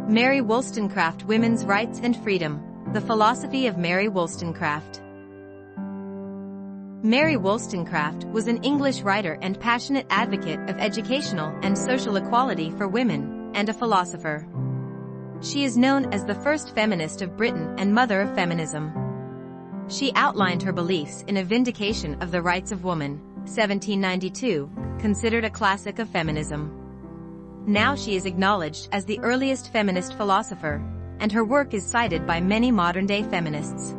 Mary Wollstonecraft, Women's Rights and Freedom, The Philosophy of Mary Wollstonecraft. Mary Wollstonecraft was an English writer and passionate advocate of educational and social equality for women, and a philosopher. She is known as the first feminist of Britain and mother of feminism. She outlined her beliefs in A Vindication of the Rights of Woman, 1792, considered a classic of feminism. Now she is acknowledged as the earliest feminist philosopher, and her work is cited by many modern-day feminists.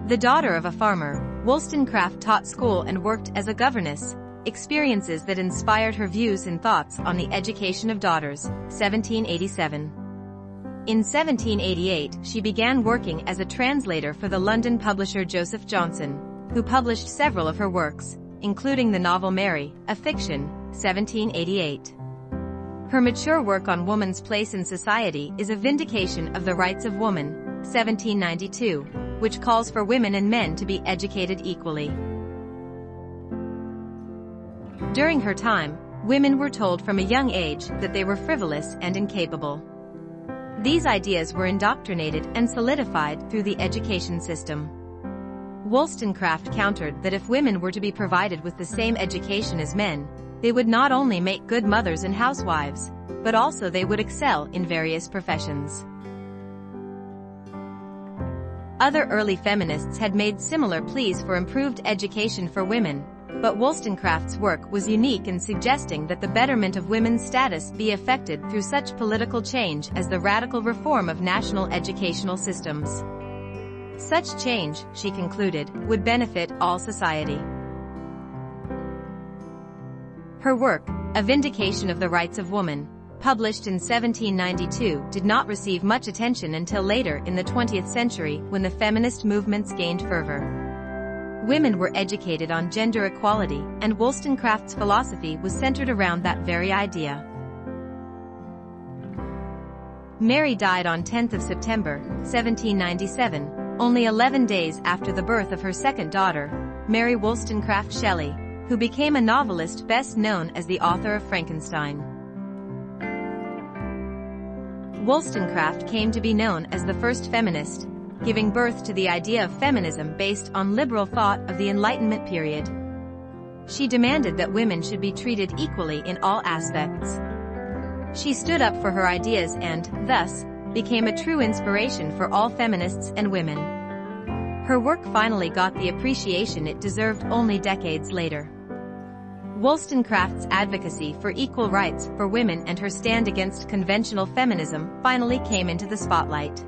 The daughter of a farmer, Wollstonecraft taught school and worked as a governess, experiences that inspired her views and thoughts on the education of daughters, 1787. In 1788, she began working as a translator for the London publisher Joseph Johnson, who published several of her works, including the novel Mary, a Fiction, 1788. Her mature work on woman's place in society is A Vindication of the Rights of Woman, 1792, which calls for women and men to be educated equally. During her time, women were told from a young age that they were frivolous and incapable. These ideas were indoctrinated and solidified through the education system. Wollstonecraft countered that if women were to be provided with the same education as men, they would not only make good mothers and housewives, but also they would excel in various professions. Other early feminists had made similar pleas for improved education for women, but Wollstonecraft's work was unique in suggesting that the betterment of women's status be effected through such political change as the radical reform of national educational systems. Such change, she concluded, would benefit all society. Her work, A Vindication of the Rights of Woman, published in 1792, did not receive much attention until later in the 20th century when the feminist movements gained fervor. Women were educated on gender equality, and Wollstonecraft's philosophy was centered around that very idea. Mary died on 10th of September, 1797, only 11 days after the birth of her second daughter, Mary Wollstonecraft Shelley, who became a novelist best known as the author of Frankenstein. Wollstonecraft came to be known as the first feminist, giving birth to the idea of feminism based on liberal thought of the Enlightenment period. She demanded that women should be treated equally in all aspects. She stood up for her ideas and, thus, became a true inspiration for all feminists and women. Her work finally got the appreciation it deserved only decades later. Wollstonecraft's advocacy for equal rights for women and her stand against conventional feminism finally came into the spotlight.